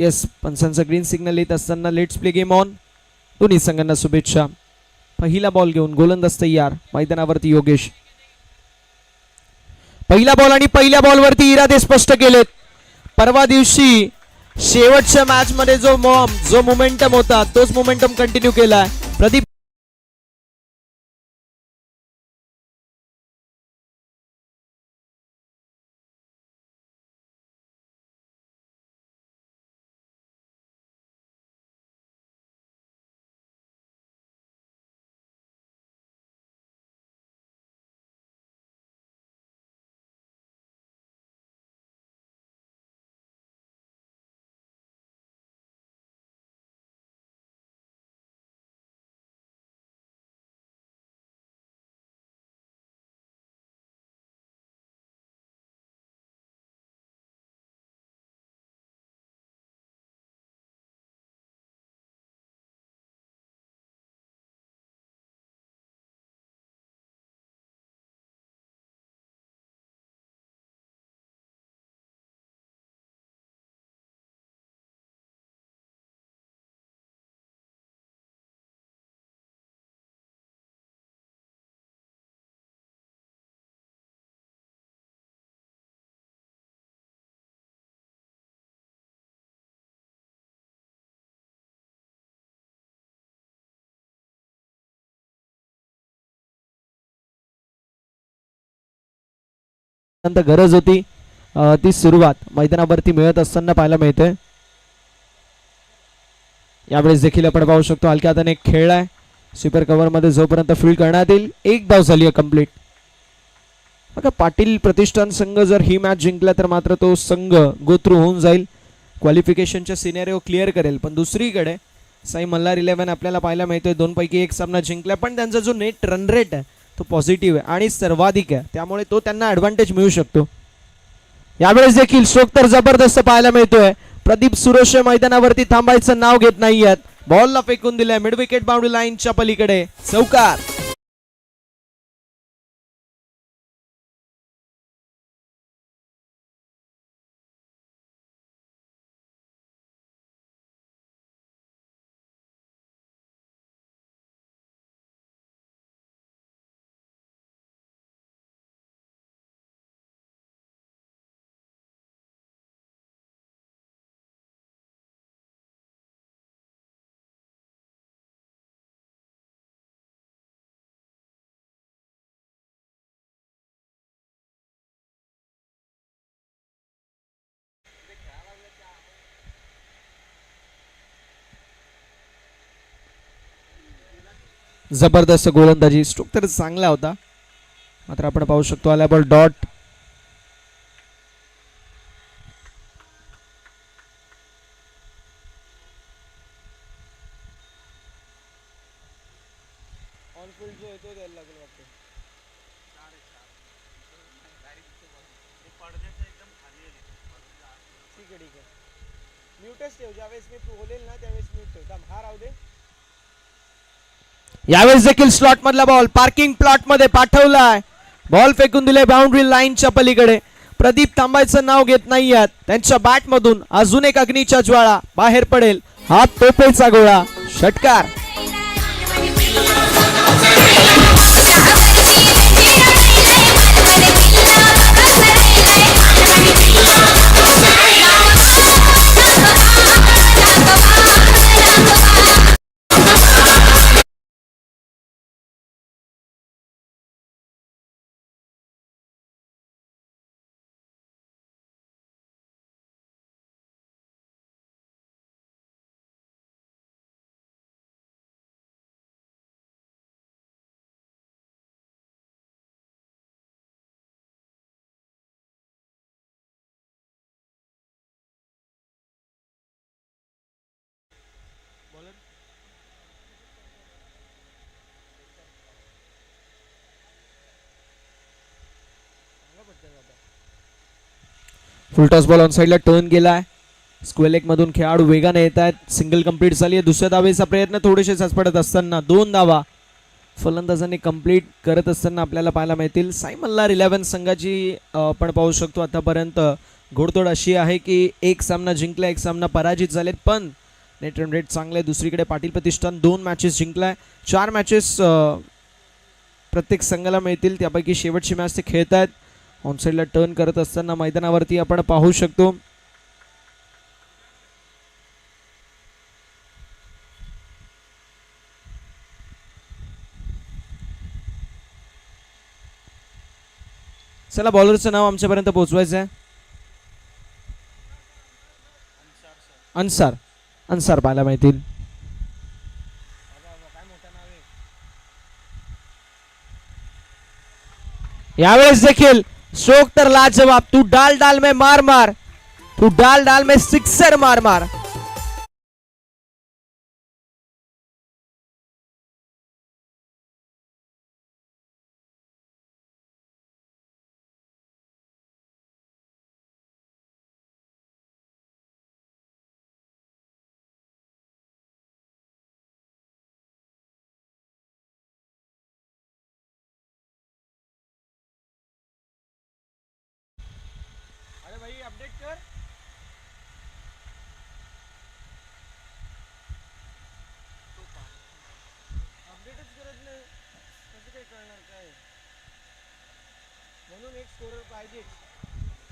Yes, पंचांचा green signal येत असताना let's play game on. दोन्ही संघांना शुभेच्छा. पहिला बॉल घेऊन गोलंदाज तयार मैदानावरती योगेश. पहिला बॉल आणि पहिल्या बॉलवरती इरादे स्पष्ट केलेत. परवा दिवशी शेवटच्या मॅच मध्ये जो मोमेंटम होता तोच मोमेंटम कंटिन्यू केलाय. प्रदीप गरज होती ती सुरुवात मैदानावरती मिळत असताना पाहायला मिळते. यावेळेस देखील आपण पाहू शकतो हलक्या हाताने खेळलाय. स्वीपर कव्हर मध्ये जोपर्यंत फील्ड करण्यात येईल एक धाव झाली आहे कंप्लीट. बघा पाटील प्रतिष्ठान संघ जर ही मॅच जिंकला तर मात्र तो संघ गोथ्रू होऊन जाईल, क्वालिफिकेशनच्या सिनेरिओ क्लिअर करेल. पण दुसरीकडे साई मल्हार 11 आपल्याला पाहायला मिळतोय 2 पैकी 1 सामना जिंकला, पण त्यांचा जो नेट रन रेट आहे तो पॉझिटिव्ह आहे आणि सर्वाधिक आहे, त्यामुळे तो त्यांना ॲडव्हान्टेज मिळू शकतो. यावेळेस देखील स्ट्रोक तर जबरदस्त पाहायला मिळतोय. प्रदीप सुरोशे मैदानावरती थांबायचं नाव घेत नाहीयेत. बॉलला फेकून दिलाय मिड विकेट बाउंड्री लाईनच्या पलीकडे, चौकार. जबरदस्त गोलंदाजी, स्ट्रोक तर चांगला होता, मात्र आपण पाहू शकतो आला बॉल डॉट. यावेळेस देखील स्लॉट मधला बॉल पार्किंग प्लॉट मध्ये पाठवलाय. बॉल फेकून दिले बाउंड्री लाईनच्या पलीकडे. प्रदीप थांबायचं नाव घेत नाहीयेत. त्यांच्या बॅट मधून अजून एक अग्नीच्या ज्वाळा बाहेर पडेल. हा तोपेचा गोळा, षटकार. फुलटॉस बॉल ऑन साइडला टर्न गेलाय. स्क्वेअर लेग मधून खेळाडू वेगाने येत आहेत. सिंगल कंप्लीट झाली आहे. दुसऱ्या धावेचा प्रयत्न थोडेसे साचपडत असताना 2 धावा फलंदाजांनी कंप्लीट करत असताना आपल्याला पाहायला मिळतील. साई मल्हार 11 संघाची आपण पाहू शकतो आतापर्यंत घोडतोड अशी आहे की एक सामना जिंकला, एक सामना पराजित झालेत, पण नेट रन रेट चांगला आहे. दुसरीकडे पाटील प्रतिष्ठान 2 मॅचेस जिंकलाय. 4 मॅचेस प्रत्येक संघाला मिळतील, त्यापैकी शेवटची मॅच ते खेळत आहेत. ऑनसाईडला टर्न करत असताना मैदानावरती आपण पाहू शकतो. चला बॉलरचं नाव आमच्यापर्यंत पोहोचवायचं आहे. अन्सार अन्सार पाहायला मिळतील. यावेळेस देखील स्ट्रोक तर लाजवाब. तू डाल डाल में मार मार, तू डाल डाल में सिक्सर मार मार.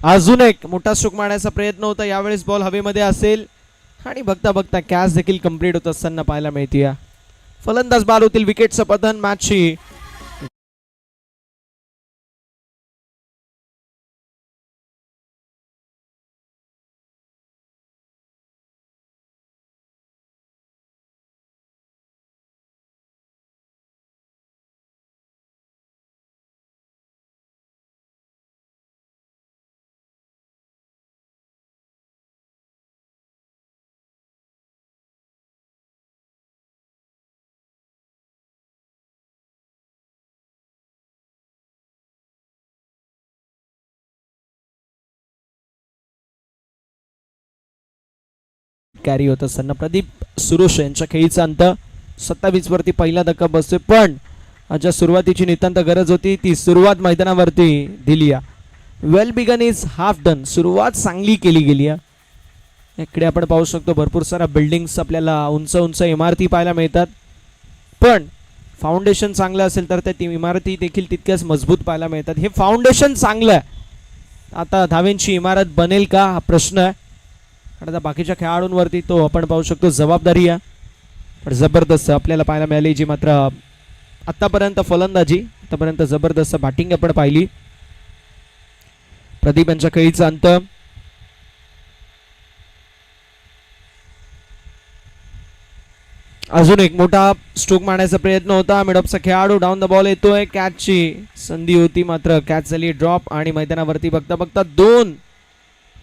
अजून एक मोठा स्ट्रोक मारण्याचा प्रयत्न होता. यावेळेस बॉल हवेमध्ये असेल आणि बघता बघता कॅच देखील कंप्लीट होत असताना पाहायला मिळते. फलंदाज बाद होतील. विकेटचं पतन मॅचची कॅरी होत असताना प्रदीप सुरोश यांच्या खेळीचा अंत 27 वरती पहिला धक्का बसतोय, पण ज्या सुरुवातीची नितांत गरज होती ती सुरुवात मैदानावरती दिली. Well begun is half done. सुरुवात चांगली केली गेली. इकडे आपण पाहू शकतो भरपूर सारा बिल्डिंग्स, आपल्याला उंच उंच इमारती पाहायला मिळतात, पण फाउंडेशन चांगलं असेल तर त्या इमारती देखील तितक्याच मजबूत पाहायला मिळतात. हे फाउंडेशन चांगलं आहे. आता धावेंची इमारत बनेल का हा प्रश्न आहे. आणि आता बाकीच्या खेळाडूंवरती तो आपण पाहू शकतो जबाबदारी आहे. पण जबरदस्त आपल्याला पाहायला मिळाली जी मात्र आतापर्यंत फलंदाजी, आतापर्यंत जबरदस्त बॅटिंग आपण पाहिली. प्रदीप यांच्या खेळीचा अंत. अजून एक मोठा स्ट्रोक मारण्याचा प्रयत्न होता. मिडअपचा खेळाडू डाऊन द बॉल येतोय. कॅचची संधी होती मात्र कॅच झाली ड्रॉप आणि मैदानावरती बघता बघता 2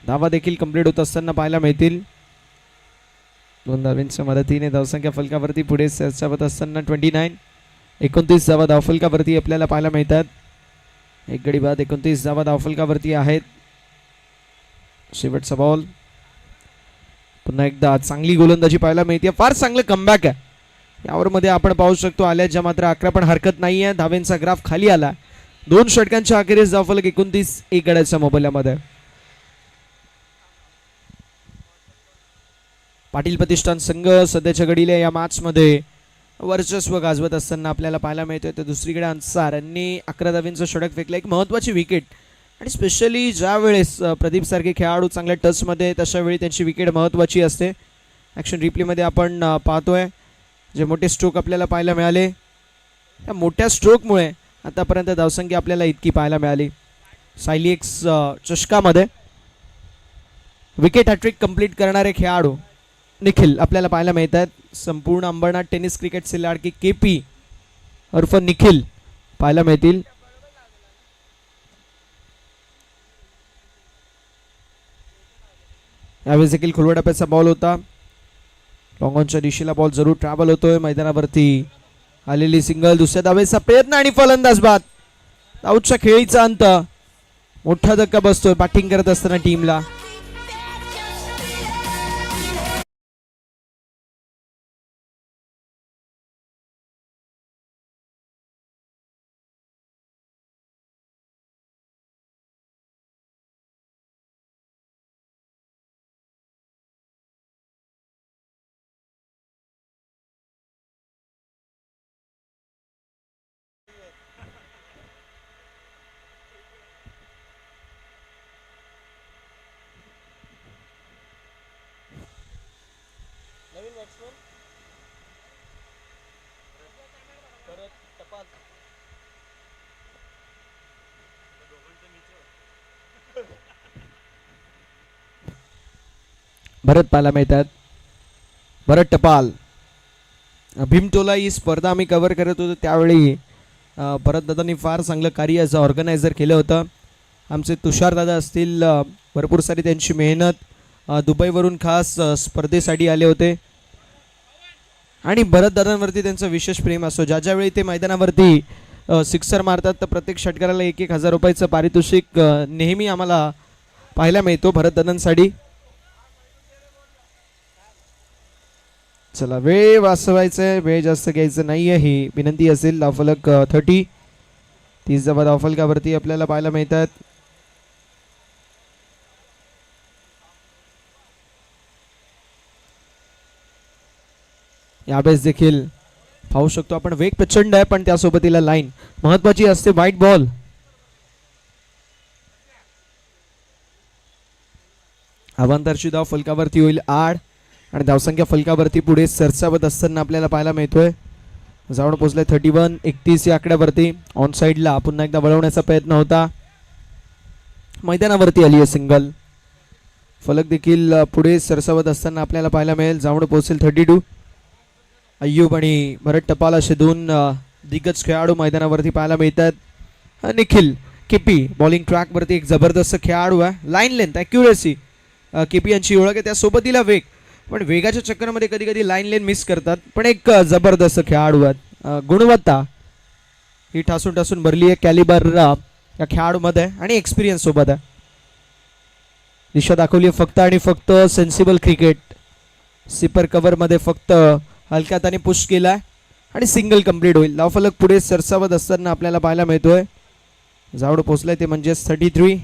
धावा देखील कंप्लीट होत असताना पाहायला मिळतील. 2 धावांच्या मदतीने धावसंख्या फलकावरती पुढे सरसावत असताना 29 धावा धावफलकावरती आपल्याला पाहायला मिळतात. एक गडी बाद 29 धावा धावफलकावरती आहेत. शेवटचा बॉल. पुन्हा एकदा चांगली गोलंदाजी पाहायला मिळते. फार चांगलं कमबॅक आहे यावर मध्ये आपण पाहू शकतो. आल्याच्या मात्र 11 पण हरकत नाहीये. धावेंचा ग्राफ खाली आला. 2 षटकांच्या अखेरीस धावफलक 29 एक गड्याच्या मोबाईलमध्ये. पाटील प्रतिष्ठान संघ सध्याच्या घडीला या मॅच मध्ये वर्चस्व गाजवत असताना आपल्याला पाहायला मिळतोय. तर दुसरीकडे अन्सार यांनी 11 धावेंचं षटक फेकलं. एक महत्त्वाची विकेट, आणि स्पेशली ज्या वेळेस प्रदीप सारखे खेळाडू चांगल्या टचमध्ये तशा वेळी त्यांची विकेट महत्त्वाची असते. ॲक्शन रिप्लेमध्ये आपण पाहतोय जे मोठे स्ट्रोक आपल्याला पाहायला मिळाले. त्या मोठ्या स्ट्रोकमुळे आतापर्यंत धावसंख्या आपल्याला इतकी पाहायला मिळाली. सायलिएक्स चषकामध्ये विकेट हॅट्रिक कंप्लीट करणारे खेळाडू निखिल आपल्याला पाहायला मिळत आहेत. संपूर्ण अंबरनाथ टेनिस क्रिकेटचे लाडके केपी उर्फ निखिल पाहायला मिळतील. यावेळेस देखील खुलवा टप्प्याचा बॉल होता. लॉंगॉनच्या दिशेला बॉल जरूर ट्रॅव्हल होतोय. मैदानावरती आलेली सिंगल. दुसऱ्या धावेचा प्रयत्न आणि फलंदाज बाद. आऊटच्या खेळीचा अंत. मोठा धक्का बसतोय बॅटिंग करत असताना टीमला. भरत पाहायला मिळतात. भरत टपाल. भीमटोला ही स्पर्धा आम्ही कव्हर करत होतो त्यावेळी भरत दादांनी फार चांगलं कार्य असं ऑर्गनायझर केलं होतं. आमचे तुषार दादा असतील, भरपूर सारी त्यांची मेहनत, दुबईवरून खास स्पर्धेसाठी आले होते. आणि भरत दादांवरती त्यांचं विशेष प्रेम असतो. ज्या ज्यावेळी ते मैदानावरती सिक्सर मारतात तर प्रत्येक षटकाराला 1,000 रुपयाचं पारितोषिक नेहमी आम्हाला पाहायला मिळतो भरत दादांसाठी. चला, वेळ वाचवायचं, वेळ जास्त घ्यायचं नाहीये ही विनंती असेल. धावफलक 30, 30 धावफलकावरती आपल्याला पाहायला मिळतात. यावेळेस देखील पाहू शकतो आपण वेग प्रचंड आहे, पण त्यासोबतीला लाईन महत्वाची असते. White ball. अवांतरची धाव फलकावरती होईल 8 आणि धावसंख्या फलकावरती पुढे सरसावत असताना आपल्याला पाहायला मिळतोय. जाऊन पोहोचले 31, 31 या आकड्यावरती. ऑन साईडला पुन्हा एकदा वळवण्याचा प्रयत्न होता. मैदानावरती आली आहे सिंगल. फलक देखील पुढे सरसावत असताना आपल्याला पाहायला मिळेल. जाऊन पोहोचेल 32. अय्यूब आणि भरत टपाल असे दोन दिग्गज खेळाडू मैदानावरती पाहायला मिळतात. निखिल केपी बॉलिंग ट्रॅकवरती एक जबरदस्त खेळाडू आहे. लाईन लेंथ, ॲक्युरेसी केपी यांची ओळख आहे. त्यासोबतीला वेग, पण वेगाच्या चक्करमध्ये कधी कधी लाईन लेन मिस करतात. पण एक जबरदस्त खेळाडू आहेत. गुणवत्ता ही ठासून ठासून भरली आहे कॅलिबर या खेळाडूमध्ये आणि एक्सपिरियन्स सोबत आहे. दिशा दाखवली आहे फक्त आणि फक्त सेन्सिबल क्रिकेट. सिपर कव्हरमध्ये फक्त हलक्या हाताने पुश केलाय आणि सिंगल कंप्लीट होईल. धावफलक पुढे सरसावत असताना आपल्याला पाहायला मिळतोय. जावड पोचलाय ते म्हणजेच 33.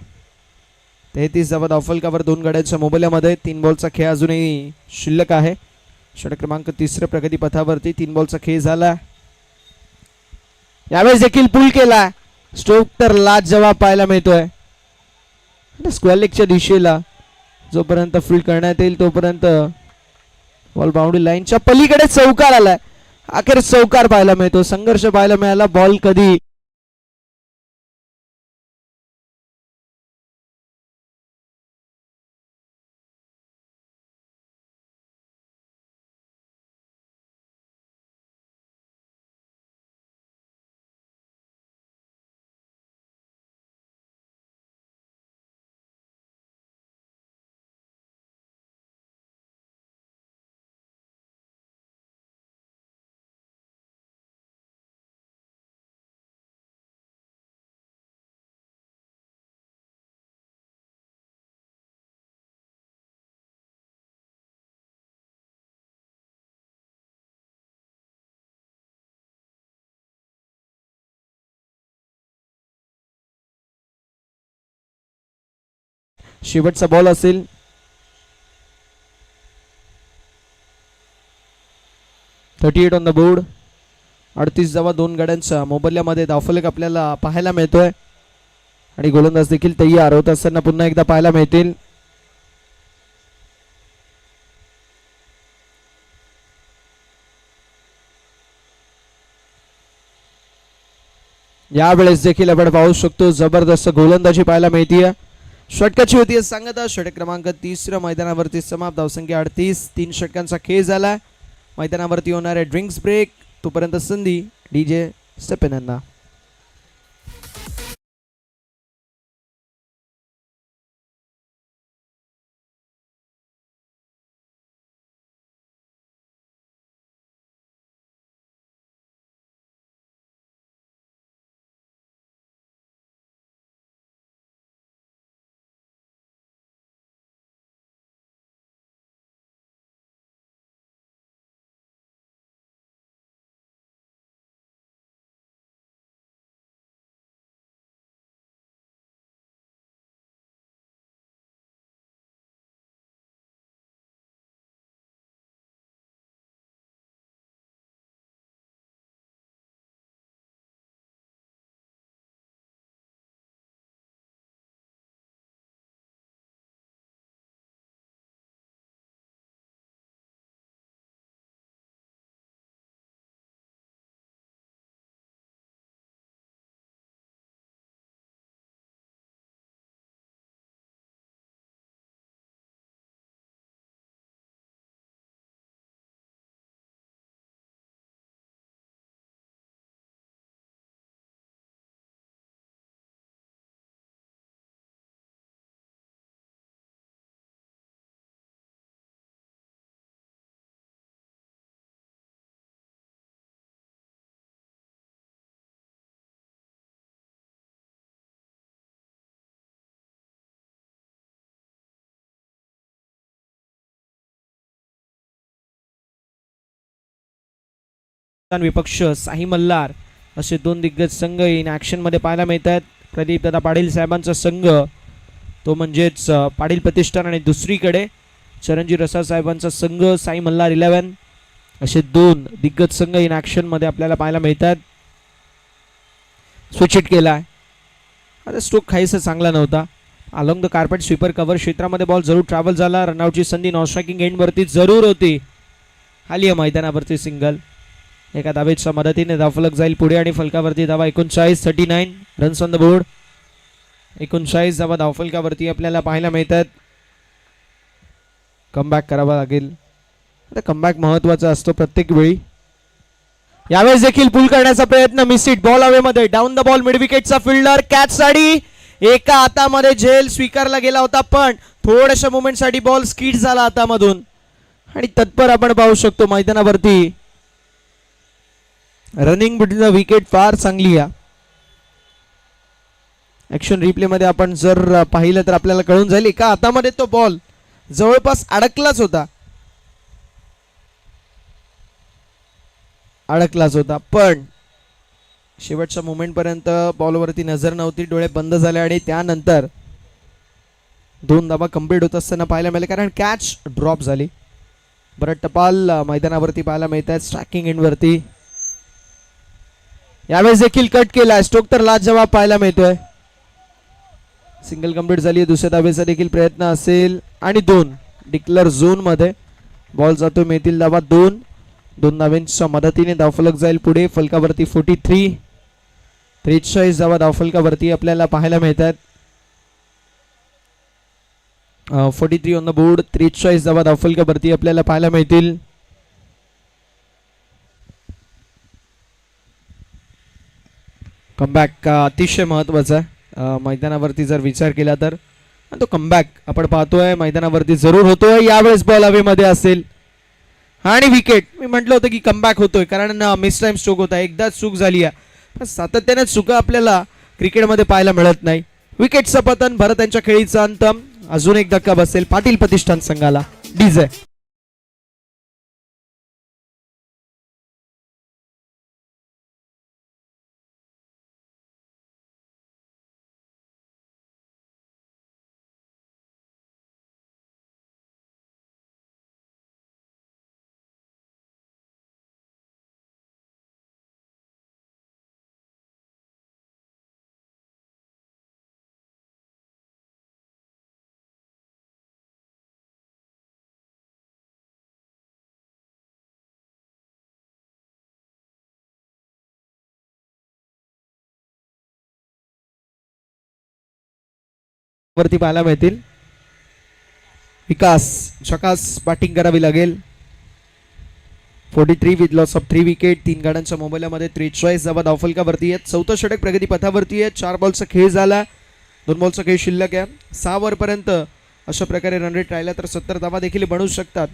33 धावा धावफलकावर 2 गड्यांच्या मोबदल्यामध्ये. 3 बॉलचा खेळ अजूनही शिल्लक आहे. षटक क्रमांक 3 प्रगती पथावरती 3 बॉलचा खेळ झाला. यावेळेस देखील पूल केला. स्ट्रोक तर लाजवाब पाहायला मिळतोय. स्क्वेअर लेगच्या दिशेला जोपर्यंत फील्ड करण्यात येईल तोपर्यंत बॉल बाउंड्री लाईनच्या पलीकडे चौकार आलाय. अखेर चौकार पाहायला मिळतो. संघर्ष पाहायला मिळाला. बॉल कधी शेवटचा बॉल असेल. $38 ऑन द बोर्ड. 38 धावा 2 गड्यांच्या मोबदल्यामध्ये धावफलक आपल्याला पाहायला मिळतोय आणि गोलंदाज देखील तयार होत असताना पुन्हा एकदा पाहायला मिळतील. यावेळेस देखील आपण पाहू शकतो जबरदस्त गोलंदाजी पाहायला मिळतीये. षटकाची होती सांगत. षटक क्रमांक 3 मैदानावरती समाप्त. धावसंख्या 38. 3 षटकांचा खेळ झाला. मैदानावरती होणारे ड्रिंक्स ब्रेक. तोपर्यंत संधी डीजे स्टेपन यांना. विपक्ष साई मल्हार असे दोन दिग्गज संघ इन ॲक्शन मध्ये पाहायला मिळत आहेत. प्रदीप दादा पाटील साहेबांचा संघ तो म्हणजेच पाटील प्रतिष्ठान आणि दुसरीकडे चरणजी रसाळ साहेबांचा संघ साई मल्हार 11 असे दोन दिग्गज संघ इन ॲक्शन मध्ये आपल्याला पाहायला मिळतात. स्विच हिट केला आहे. आता स्ट्रोक काहीसा चांगला नव्हता. Along the carpet sweeper cover क्षेत्रामध्ये बॉल जरूर ट्रॅव्हल झाला. रनआउटची संधी नॉन स्ट्रायकिंग एंडवरती जरूर होती. खाली आहे मैदानावरती सिंगल. एका धावेच्या मदतीने धावफलक जाईल पुढे आणि फलकावरती धावा 39 रन्स ऑन द बोर्ड. 39 धावा धावफलकावरती आपल्याला पाहायला मिळतात. कमबॅक करावा लागेल. आता कमबॅक महत्वाचा असतो प्रत्येक वेळी. यावेळेस देखील पुल करण्याचा प्रयत्न. Miss it. बॉल हवेमध्ये. Down the ball. मिड विकेटचा फिल्डर कॅच साठी एका हातामध्ये झेल स्वीकारला गेला होता पण थोड्याशा मुवमेंट साठी बॉल स्किड झाला हातामधून आणि तत्पर आपण पाहू शकतो मैदानावरती रनिंग बिटवीन द विकेट फार चांगली आहे. ऍक्शन रिप्ले मध्ये आपण जर पाहिलं तर आपल्याला कळून जाईल एका हातामध्ये तो बॉल जवळपास अडकलाच होता पण शेवटच्या मोमेंट पर्यंत बॉलवरती नजर नव्हती. डोळे बंद झाले आणि त्यानंतर दोन धावा कंप्लीट होत असताना पाहायला मिळाले कारण कॅच ड्रॉप झाली. बरं टपाल मैदानावरती पाहायला मिळत आहेत स्ट्रायकिंग एंडवरती. यावेळेस देखील कट केला. स्ट्रोक तर लाजवाब पाहायला मिळतोय. सिंगल कंप्लीट झाली. दुसऱ्या धावेचा देखील प्रयत्न असेल आणि दोन डिक्लेअर झोन मध्ये बॉल जातो. मिळतील धावा दोन धावांच्या मदतीने धावफलक जाईल पुढे. फलकावरती 43 धावा धावफलकावरती आपल्याला पाहायला मिळतात. 43 ऑन द बोर्ड. 43 धावा धावफलकावरती आपल्याला पाहायला मिळतील. कमबॅक अतिशय महत्वाचा आहे मैदानावरती जर विचार केला तर. तो कमबॅक आपण पाहतोय मैदानावरती जरूर होतोय. यावेळेस बॉल हवेमध्ये असेल आणि विकेट. मी म्हटलं होतं की कमबॅक होतोय कारण मिस टाइम स्ट्रोक होता. एकदाच चूक झाली आहे पण सातत्याने चुका आपल्याला क्रिकेटमध्ये पाहायला मिळत नाही. विकेटचं पतन. भरत यांच्या खेळीचा अंत. अजून एक धक्का बसेल पाटील प्रतिष्ठान संघाला. डीजे वरती पाहायला मिळतील. विकास झकास बॅटिंग करावी लागेल. 43 विथ लॉस ऑफ 3 विकेट. 3 गाड्यांच्या मोबाईलमध्ये 43 धावा धावफलकावरती आहेत. चौथं षटक प्रगती पथावरती आहे. 4 बॉलचा खेळ झाला. 2 बॉलचा खेळ शिल्लक आहे. 6 ओव्हरपर्यंत अशा प्रकारे रन रेट राहिला तर 70 धावा देखील बनवू शकतात.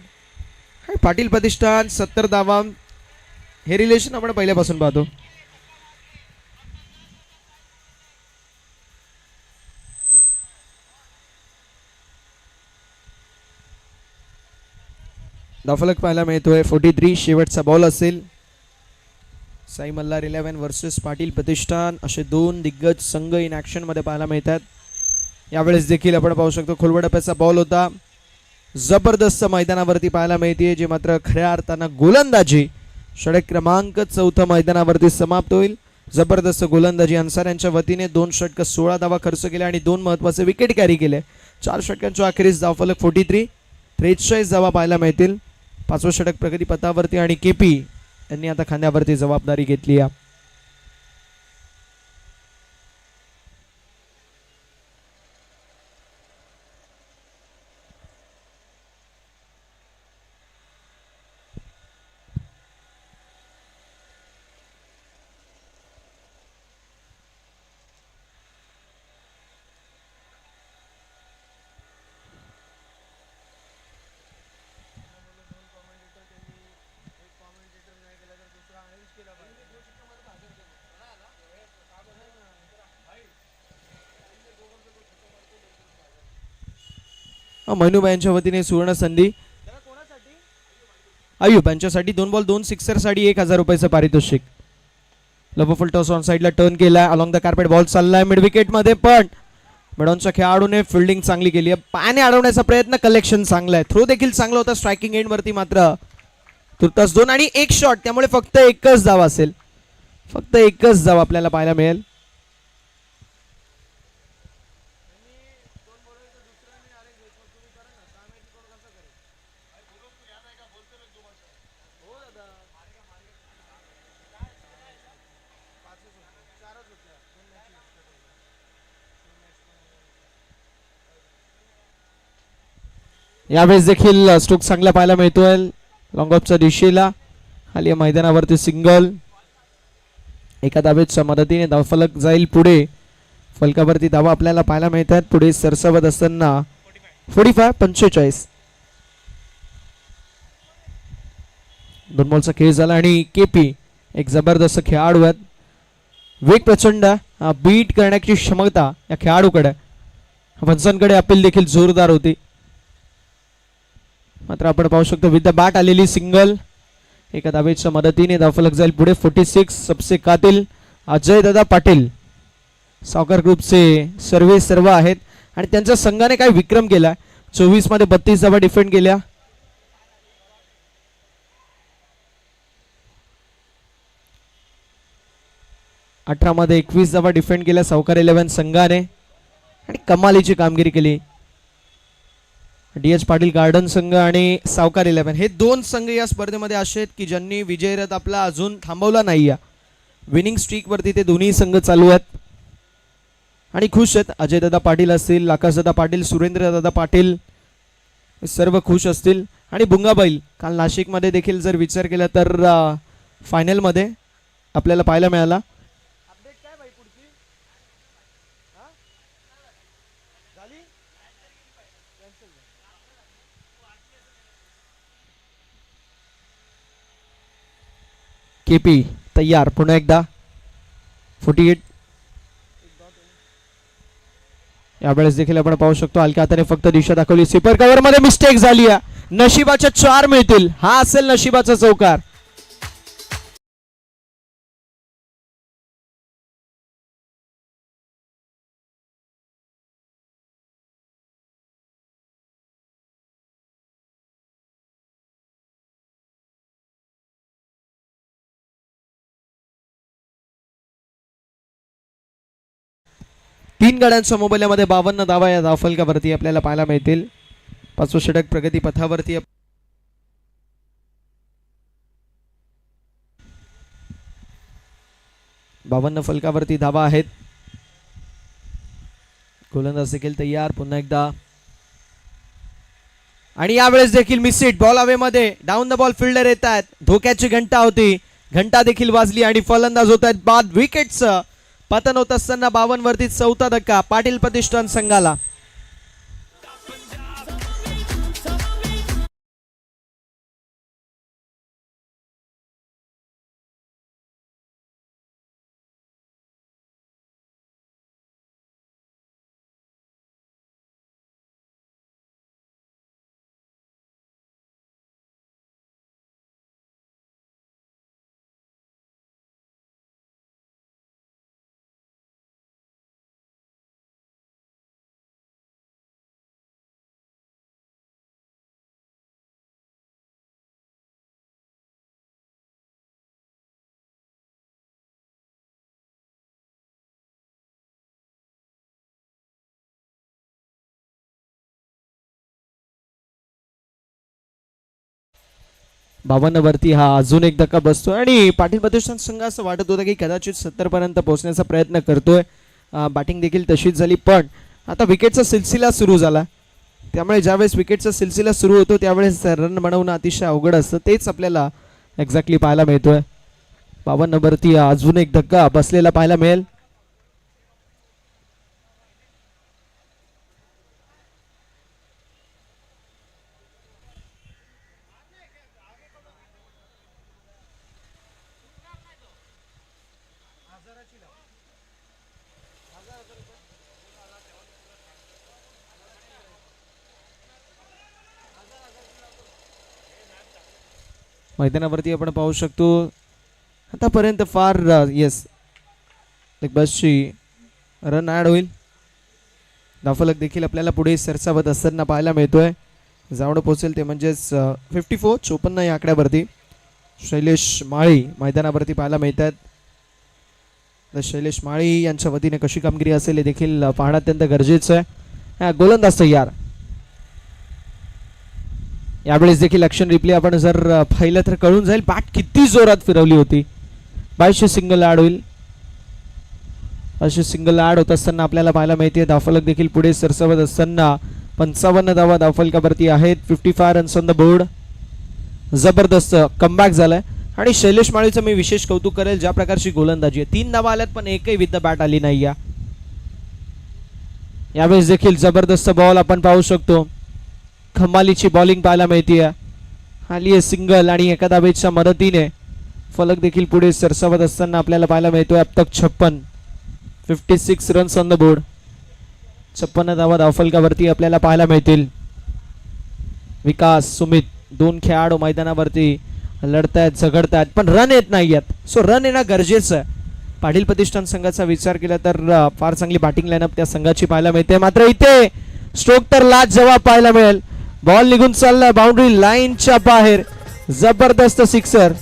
पाटील प्रतिष्ठान 70 धावा हे रिलेशन आपण पहिल्यापासून पाहतो. धावफलक पाहायला मिळतोय 43. शेवटचा बॉल असेल. साई मल्हार 11 वर्सेस पाटील प्रतिष्ठान असे दोन दिग्गज संघ इन ॲक्शन मध्ये पाहायला मिळतात. यावेळेस देखील आपण पाहू शकतो खोलवडप्याचा बॉल होता. जबरदस्त मैदानावरती पाहायला मिळते जे मात्र खऱ्या अर्थानं गोलंदाजी. षटक क्रमांक 4 मैदानावरती समाप्त होईल. जबरदस्त गोलंदाजी अन्सार यांच्या वतीने 2 षटक 16 धावा खर्च केल्या आणि 2 महत्वाचे विकेट कॅरी केले. 4 षटकांच्या अखेरीस धावफलक 43 धावा पाहायला मिळतील. 5वं षटक प्रगती पथावरती आणि केपी यांनी आता खांद्यावरती जबाबदारी घेतली आहे. मनुबाईंच्या वतीने सुवर्ण संधी. अयुब यांच्यासाठी 2 बॉल 2 सिक्सर साठी 1000 रुपयाचं पारितोषिक. लवफुल टॉस ऑन साइडला टर्न केलाय, अलॉंग द कार्पेट बॉल चाललाय मिड विकेट मध्ये, पण मेडॉनच्या खेळाडूने फिल्डिंग चांगली केली आहे, पायाने अडवण्याचा प्रयत्न, कलेक्शन चांगलं आहे, थ्रो देखील चांगला होता स्ट्रायकिंग एंड वरती, मात्र तुर्तास 2 आणि 1 शॉट, त्यामुळे फक्त एकच धाव असेल, फक्त एकच धाव आपल्याला पाहायला मिळेल. यावेळेस देखील स्ट्रोक चांगला पाहायला मिळतोय लॉंग ऑफच्या दिशेला, खाली मैदानावरती सिंगल, एका धावेच्या मदतीने धावफलक जाईल पुढे, फलकावरती धावा आपल्याला पाहायला मिळतात पुढे सरसावत असताना 45 2 बॉलचा खेळ झाला आणि केपी एक जबरदस्त खेळाडू आहेत, वेग प्रचंड, बीट करण्याची क्षमता या खेळाडूकडे, वन्सनकडे अपील देखील जोरदार होती, मात्र आपण पाहू शकतो विद्या बॅट आलेली सिंगल, एका धावेच्या मदतीने धावफलक जाईल पुढे. 46 सबसे कातिल अजय दादा पाटील सावकार ग्रुपचे सर्व आहेत आणि त्यांच्या संघाने काय विक्रम केला, 24 मध्ये 32 धावा डिफेंड केल्या, अठरा मध्ये 21 धावा डिफेंड केल्या सावकार 11 संघाने आणि कमालीची कामगिरी केली. डी.एच. पाटील गार्डन संघ आणि सावकार 11 हे 2 संघ या स्पर्धेमध्ये असे आहेत की ज्यांनी विजयरथ आपला अजून थांबवला नाही, विनिंग स्ट्रीक वरती ते दोन्ही संघ चालू आहेत आणि खुश आहेत. अजयदादा पाटील असतील, आकाशदादा पाटील, सुरेंद्रदादा पाटील सर्व खुश असतील आणि बुंगाबाईल काल नाशिकमध्ये देखील जर विचार केला तर फायनलमध्ये आपल्याला पाहायला मिळाला. केपी तयार पुन्हा एकदा 48, यावेळेस देखील आपण पाहू शकतो हलक्या हाताने फक्त दिशा दाखवली, स्वीपर कव्हर मध्ये मिस्टेक झाली, नशिबाच्या 4 मिळतील, हा असेल नशिबाचा चौकार. तीन गाड्यांच्या मोबाईलमध्ये 52 धावा या धावफलकावरती आपल्याला पाहायला मिळतील. 5वं षटक प्रगती पथावरती. 52 फलकावरती धावा आहेत. गोलंदाज देखील तयार पुन्हा एकदा आणि यावेळेस देखील मिस हिट, बॉल हवेमध्ये, डाऊन द बॉल फिल्डर येत आहेत, धोक्याची घंटा होती, घंटा देखील वाजली आणि फलंदाज होत आहेत बाद. विकेटचं पतन होत असताना 52 वरती 4था धक्का पाटील प्रतिष्ठान संघाला. बावन्न वरती हा अजून एक धक्का बसतोय आणि पाटील प्रतिष्ठान संघ असं वाटत होतं की कदाचित 70 पर्यंत पोहोचण्याचा प्रयत्न करतोय. बॅटिंग देखील तशीच झाली, पण आता विकेटचा सिलसिला सुरू झाला, त्यामुळे ज्यावेळेस विकेटचा सिलसिला सुरू होतो त्यावेळेस रन बनवणं अतिशय अवघड असतं, तेच आपल्याला एक्झॅक्टली पाहायला मिळतोय. 52 वरती अजून एक धक्का बसलेला पाहायला मिळेल. मैदानावरती आपण पाहू शकतो आतापर्यंत फार येस एक बसची रन ॲड होईल. धावफलक देखील आपल्याला पुढे सरसावत असताना पाहायला मिळतोय. जावण पोहोचेल ते म्हणजेच 54 54 या आकड्यावरती शैलेश माळी मैदानावरती पाहायला मिळतात. तर शैलेश माळी यांच्या वतीने कशी कामगिरी असेल हे देखील पाहणं अत्यंत गरजेचं आहे. गोलंदाज तयार. यावेळेस देखील ॲक्शन रिप्ले आपण जर पाहिलं तर कळून जाईल बॅट किती जोरात फिरवली होती. 22 सिंगल ॲड होईल. अशी सिंगल ॲड होत असताना आपल्याला पाहायला मिळते. धावफलक देखील पुढे सरसावत असताना 55 धावा धावफलकावरती आहेत. 55 रन्स ऑन द बोर्ड. जबरदस्त कमबॅक झालाय आणि शैलेश माळीचं मी विशेष कौतुक करेल ज्या प्रकारची गोलंदाजी आहे. 3 धावा आल्यात पण एकही विथ द बॅट आली नाही. यावेळेस देखील जबरदस्त बॉल आपण पाहू शकतो. खमालीची बॉलिंग पाहायला मिळते. आली आहे सिंगल आणि एका धावेच्या मदतीने फलक देखील पुढे सरसावत असताना आपल्याला पाहायला मिळतोय. अब तक 56 रन्स ऑन द बोर्ड. 56 धावा धावफलकावरती आपल्याला पाहायला मिळतील. विकास सुमित 2 खेळाडू मैदानावरती लढतायत झगडतायत पण रन येत नाही आहेत. सो रन येणं गरजेचं आहे. पाटील प्रतिष्ठान संघाचा विचार केला तर फार चांगली बॅटिंग लाईनअप त्या संघाची पाहायला मिळते. मात्र इथे स्ट्रोक तर लाच जवाब पाहायला मिळेल. बॉल निघून चाललाय बाउंड्री लाईनच्या बाहेर. जबरदस्त सिक्सर.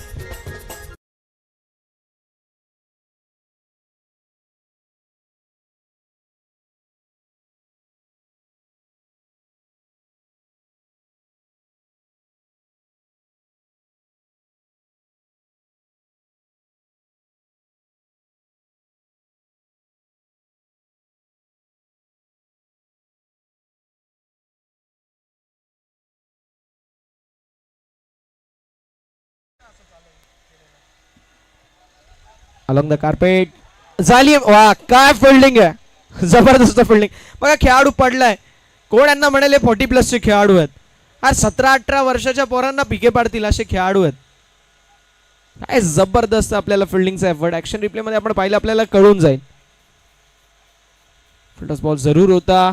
अलॉंग द कार्पेट झाली. वा काय फिल्डिंग आहे. जबरदस्त फिल्डिंग. बघा खेळाडू पडलाय. कोण यांना म्हणाले 40+ चे खेळाडू आहेत. आज 17-18 वर्षाच्या पोरांना पिके पाडतील असे खेळाडू आहेत. काय जबरदस्त आपल्याला फिल्डिंगचा एफर्ट. ऍक्शन रिप्ले मध्ये आपण पाहिलं आपल्याला कळून जाईल. फुलटॉस बॉल जरूर होता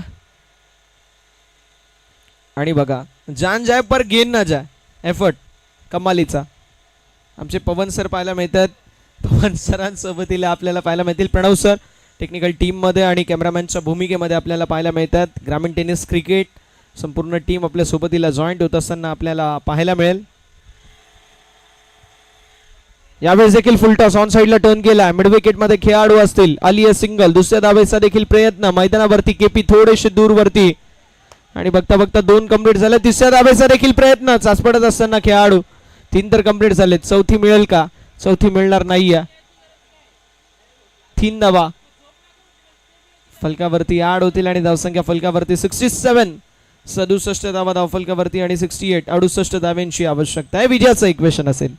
आणि बघा जान जाय पर गेन ना जाय एफर्ट कमालीचा. आमचे पवन सर पाहायला मिळतात. पवन सरांसोबतीला आपल्याला पाहायला मिळतील प्रणव सर टेक्निकल टीम मध्ये आणि कॅमेरामॅनच्या भूमिकेमध्ये आपल्याला पाहायला मिळतात. ग्रामीण टेनिस क्रिकेट संपूर्ण टीम आपल्या सोबतीला जॉईंट होत असताना आपल्याला पाहायला मिळेल. यावेळेस देखील फुलटॉस ऑन साइडला टर्न केला. मिड विकेट मध्ये खेळाडू असतील. आली आहे सिंगल. दुसऱ्या धावेचा देखील प्रयत्न. मैदानावरती केपी थोडेसे दूरवरती आणि बघता बघता 2 कंप्लीट झाले. तिसऱ्या धावेचा देखील प्रयत्न. चाचपडत असताना खेळाडू. 3 तर कंप्लीट झालेत. चौथी मिळेल का. चौथी मिळणार नाहीये. 3 धावा फलकावरती ऍड होतील आणि धावसंख्या फलकावरती 67. 67 धावा धावफलकावरती आणि 68 68 धाव्यांची आवश्यकता आहे. विजयाचं इक्वेशन असेल.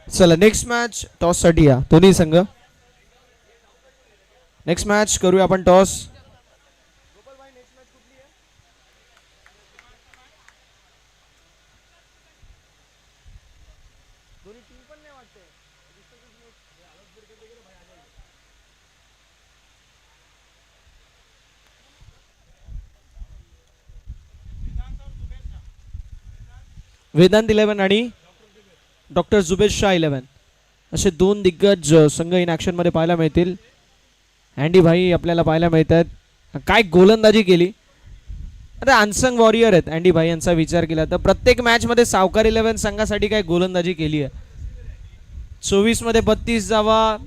चला नेक्स्ट मॅच टॉस साठी या दोन्ही संघ. नेक्स्ट मॅच करूया आपण टॉस. वेदांत 11 आणि डॉक्टर जुबेर शाह 11 असे 2 दिग्गज संघ इन ॲक्शन मध्ये पाहायला मिळतील. अँडी भाई आपल्याला पाहायला मिळतात. काय गोलंदाजी केली. आता अनसंग वॉरियर आहेत अँडी भाई यांचा विचार केला तर प्रत्येक मॅच मध्ये सावकार 11 संघासाठी काय गोलंदाजी केली आहे. 24 मध्ये 32 जावा,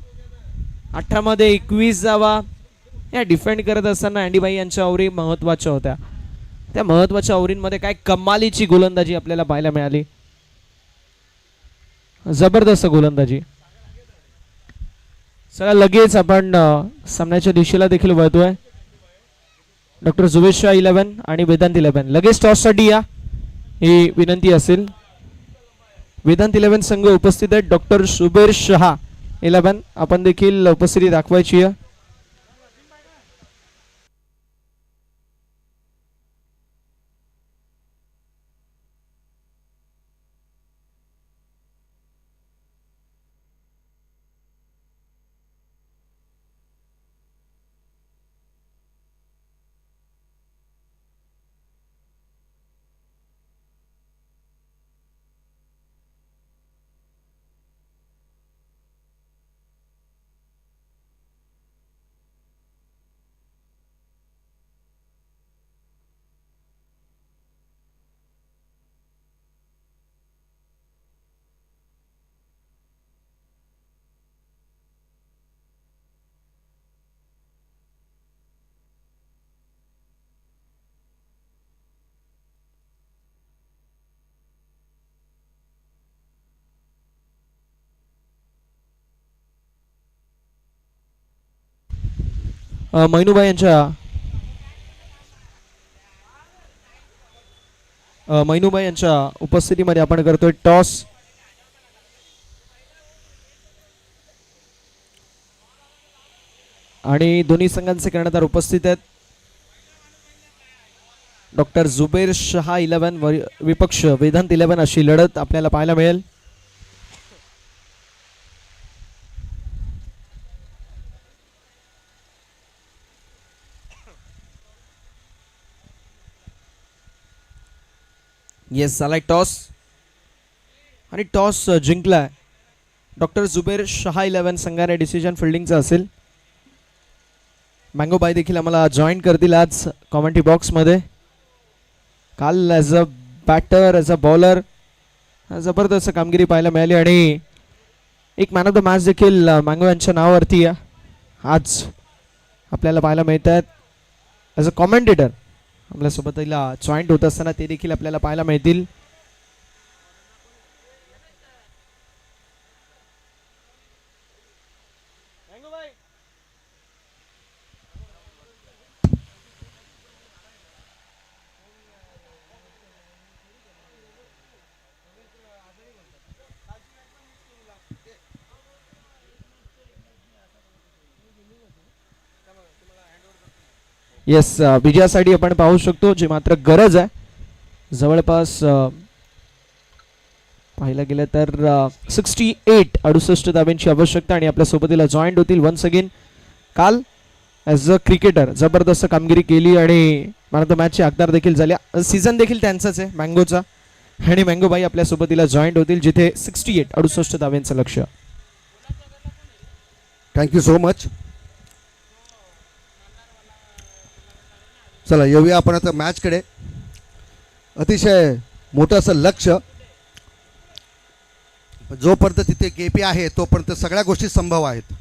18 मध्ये 21 जावा. या डिफेंड करत असताना अँडी भाई यांच्या ओव्हरी महत्वाच्या होत्या. त्या महत्वाच्या ओव्हरींमध्ये काय कमालीची गोलंदाजी आपल्याला पाहायला मिळाली. जबरदस्त गोलंदाजी. चला लगेच आपण सामन्याच्या दिशेला देखील वळतोय. डॉक्टर जुबेर शाह 11 आणि वेदांत 11 लगेच टॉससाठी या ही विनंती असेल. वेदांत 11 संघ उपस्थित आहेत. डॉक्टर जुबेर शाह 11 आपण देखील उपस्थिती दाखवायची आहे. मैनूबाई यांच्या उपस्थितीमध्ये आपण करतोय टॉस. आणि दोन्ही संघांचे कर्णधार उपस्थित आहेत. डॉक्टर जुबेर शाह 11 विपक्ष वेदांत 11 अशी लढत आपल्याला पाहायला मिळेल. येस झालाय टॉस आणि टॉस जिंकलाय डॉक्टर जुबेर शाह 11 संघाने. डिसिजन फिल्डिंगचा असेल. मँगो बाई देखील आम्हाला जॉईन करतील आज कॉमेंट्री बॉक्समध्ये. काल as a batter as a bowler जबरदस्त कामगिरी पाहायला मिळाली आणि एक मॅन ऑफ द मॅच देखील मँगो यांच्या नावावरती आज आपल्याला पाहायला मिळत आहेत. ॲज अ कॉमेंटेटर आपल्यासोबत जॉईंट होत असताना ते देखील आपल्याला पाहायला मिळतील. येस विजयासाठी आपण पाहू शकतो जी मात्र गरज आहे. जवळपास पाहायला गेलं तर 68 धाब्यांची आवश्यकता आणि आपल्या सोबतीला जॉईंट होतील वन्स अगेन. काल ॲज अ क्रिकेटर जबरदस्त कामगिरी केली आणि मॅन ऑफ द मॅचचे हकदार देखील झाल्या. सीझन देखील त्यांचाच आहे मँगोचा आणि मँगो बाई आपल्या सोबतीला जॉईंट होतील जिथे 68 धाब्यांचं लक्ष्य. Thank you so much. चला येऊया आपण आता मॅचकडे. अतिशय मोठं असं लक्ष. जोपर्यंत तिथे केपी आहे तोपर्यंत सगळ्या गोष्टी संभव आहेत.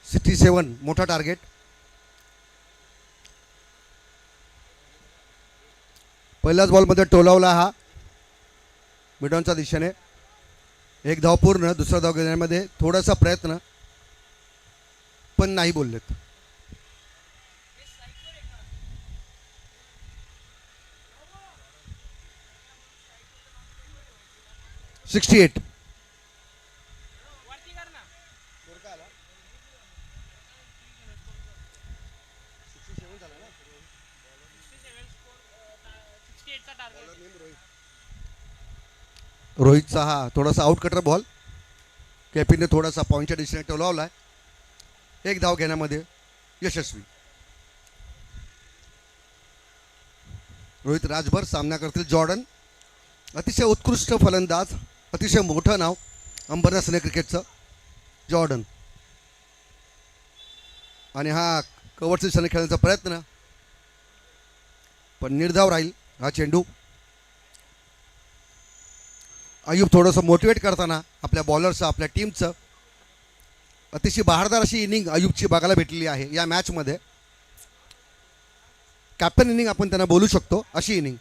67 मोठा टार्गेट. पहिल्याच बॉलमध्ये टोलावला हा मिडॉनच्या दिशेने. एक धाव पूर्ण. दुसरा धाव घेण्यामध्ये थोडासा प्रयत्न पण नाही बोललेत. Sixty eight. रोहितचा हा थोडासा आउट कटर बॉल. केपीने थोडासा पॉईंटच्या दिशेने टोलावला आहे. एक धाव घेण्यामध्ये यशस्वी. रोहित राजभर सामना करतील जॉर्डन. अतिशय उत्कृष्ट फलंदाज. अतिशय मोठं नाव अंबरनाथ क्रिकेटचं जॉर्डन. आणि हा कव्हरच्या दिशेने खेळण्याचा प्रयत्न, पण निर्धाव राहील हा चेंडू. अयूब थोडंसं मोटिवेट करताना आपल्या बॉलरचं, आपल्या टीमचं. अतिशय बहारदार अशी इनिंग अयूबची बघायला भेटलेली आहे या मॅचमध्ये. कॅप्टन इनिंग आपण त्यांना बोलू शकतो अशी इनिंग.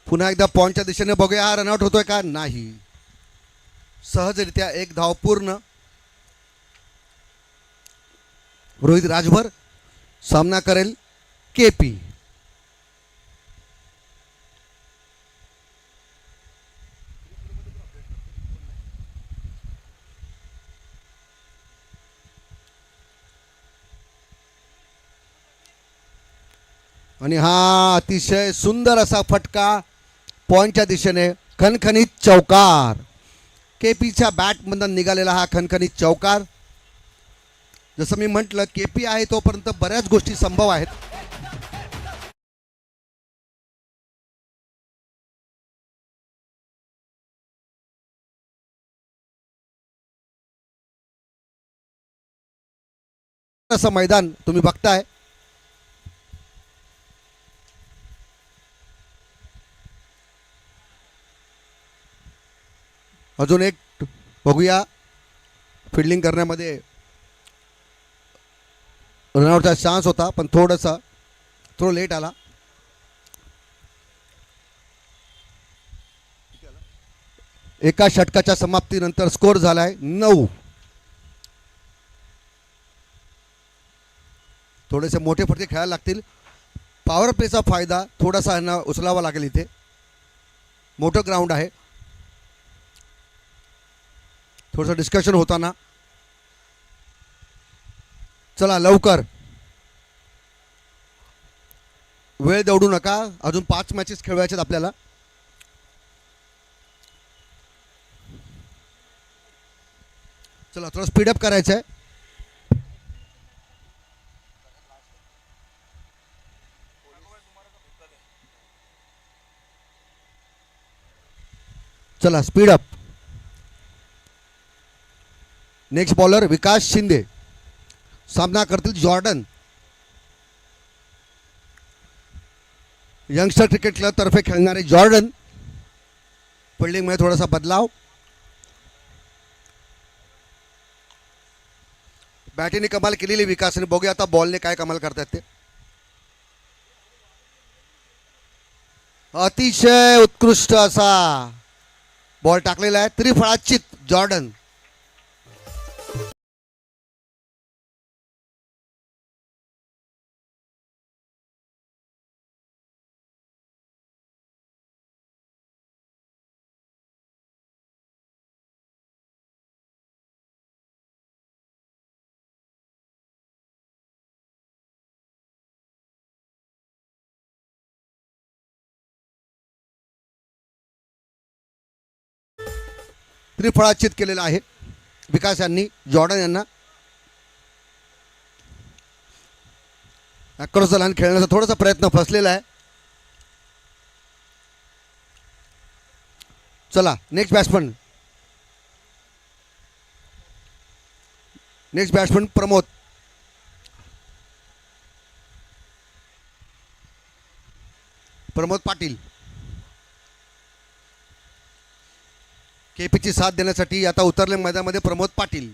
पुन्हा एकदा पॉईंटच्या दिशेने बघूया, हा रनआउट होतोय का? नाही. सहजरित्या एक धाव पूर्ण. रोहित राजभर सामना करेल केपी. आणि हा अतिशय सुंदर असा फटका पॉईंटच्या दिशेने, खणखणीत चौकार. केपीच्या बॅटमधून निघालेला हा खणखणीत चौकार. जसं मी म्हटलं, केपी आहे तोपर्यंत बऱ्याच गोष्टी संभव आहेत. असं मैदान तुम्ही बघताय. अजून एक बघूया. फिल्डिंग करण्यामध्ये रनआउटचा चान्स होता, पण थोडं लेट आला. एका षटकाच्या समाप्तीनंतर स्कोर झालाय 9. थोडेसे मोठे फटके खेळायला लागतील. पॉवर प्लेचा फायदा थोडासा यांना उचलावा लागेल. इथे मोठं ग्राउंड आहे. थोडंसं डिस्कशन होताना. चला लवकर, वेळ दौडू नका. अजून 5 मॅचेस खेळवायचे आहेत आपल्याला. चला थोडं स्पीडअप करायचं आहे. चला स्पीडअप. नेक्स्ट बॉलर विकास शिंदे, सामना करतील जॉर्डन. यंगस्टर क्रिकेट क्लब तर्फे खेळणारे जॉर्डन. फिल्डिंगमध्ये थोडासा बदलाव. बॅटिंगने कमाल केलेली विकासने. बघूया आता बॉलने काय कमाल करतात ते. अतिशय उत्कृष्ट असा बॉल टाकलेला आहे. त्रिफळाचीत जॉर्डन. त्रिफळाचीत केलेला आहे विकास यांनी जॉर्डन यांना. अक्रॉस द लाईन खेळण्याचा थोडासा प्रयत्न फसलेला आहे. चला नेक्स्ट बॅट्समन प्रमोद. पाटील. केपीची साथ देण्यासाठी आता उतरले मैदानामध्ये प्रमोद पाटील.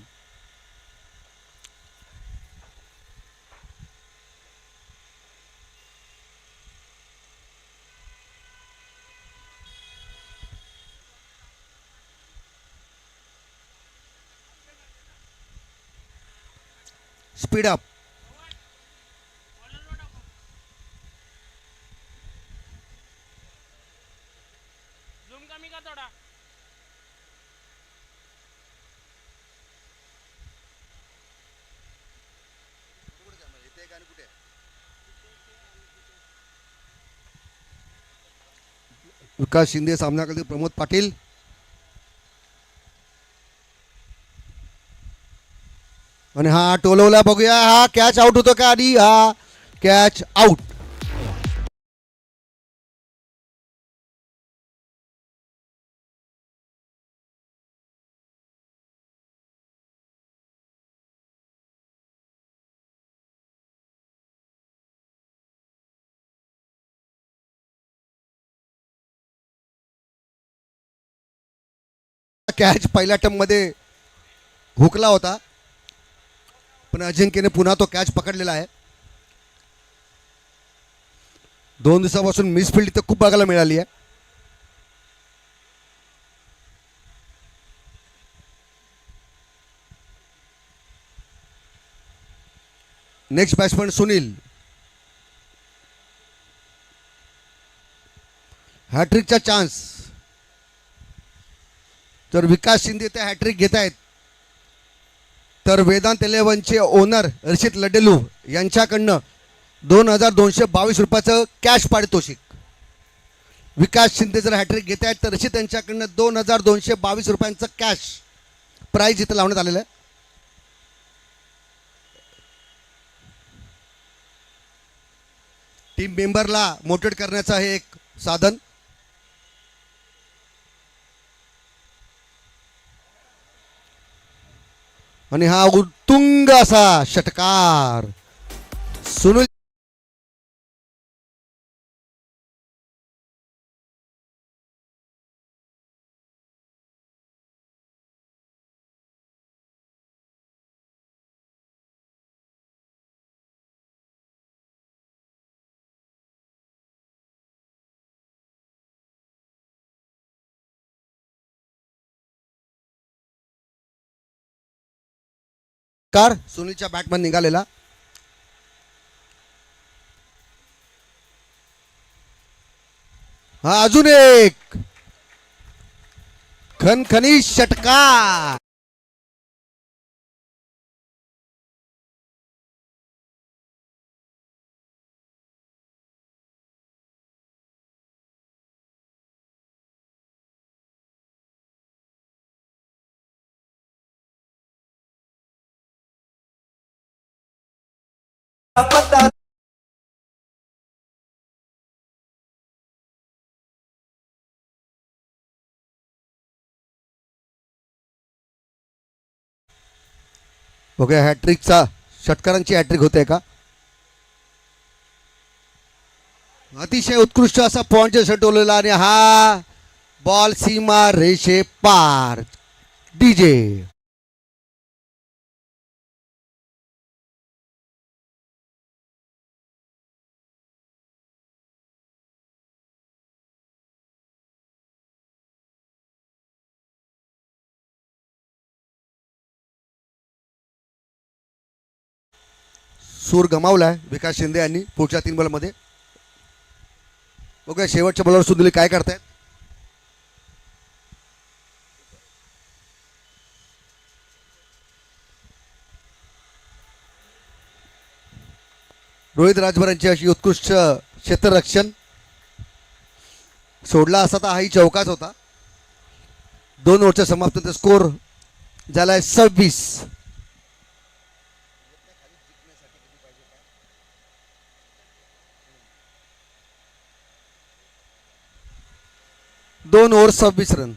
स्पीडअप. विकास शिंदे सामना करतील प्रमोद पाटील. आणि हा टोलवला. बघूया हा कॅच आउट होतो का आधी. हा कॅच आउट. कॅच पहिल्या टर्ममध्ये हुकला होता, पण अजिंक्यने पुन्हा तो कॅच पकडलेला आहे. 2 दिवसापासून मिसफिल्ड इथं खूप बघायला मिळाली आहे. Next batsman Sunil. हॅट्रिकचा चान्स. जर विकास शिंदे ते हॅट्रिक घेत आहेत तर वेदांत 11चे ओनर हर्षित लडेलू यांच्याकडनं 2222 रुपयाचं कॅश पारितोषिक. विकास शिंदे जर हॅट्रिक घेत आहेत तर हर्षित यांच्याकडनं 2222 रुपयांचं कॅश प्राईज इथं लावण्यात आलेलं आहे. टीम मेंबरला मोटिवेट करण्याचं हे एक साधन. आणि हा उत्तुंग असा षटकार सुनील. सुनीलच्या बॅटमन निघालेला. हा अजून एक खणखणी षटकार. बघूया हॅट्रिकचा षटकारांची हॅट्रिक होते का. अतिशय उत्कृष्ट असा पॉइंट षटवलेला आणि हा बॉल सीमा रेषे पार. डीजे. सूर गमावलाय विकास शिंदे यांनी पुढच्या 3 बॉलमध्ये. बघूया शेवटच्या बॉलवर सुनील काय करतायत. रोहित राजभर यांची अशी उत्कृष्ट क्षेत्ररक्षण. सोडला असता तर हाही चौकाच होता. 2 ओव्हरच्या समाप्तीचा स्कोर झालाय 26. 2 ओव्हर 26 रन.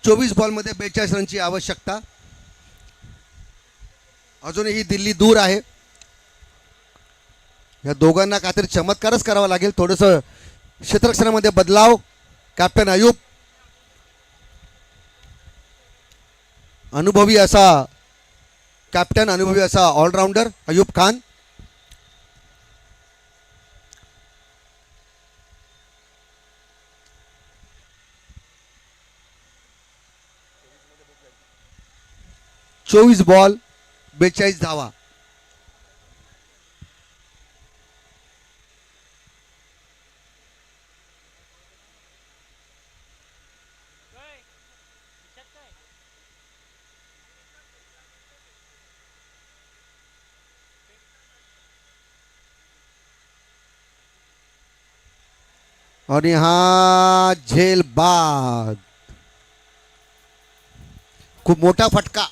24 बॉलमध्ये 42 रनची आवश्यकता. अजूनही दिल्ली दूर आहे. या दोघांना काहीतरी चमत्कारच करावा लागेल. थोडंसं क्षेत्ररक्षणामध्ये बदलाव. कॅप्टन अयूब अनुभवी असा कॅप्टन अनुभवी असा ऑलराऊंडर अयूब खान. चोवीस बॉल 42 धावा. आणि हा झेल बाद. खूप मोठा फटका.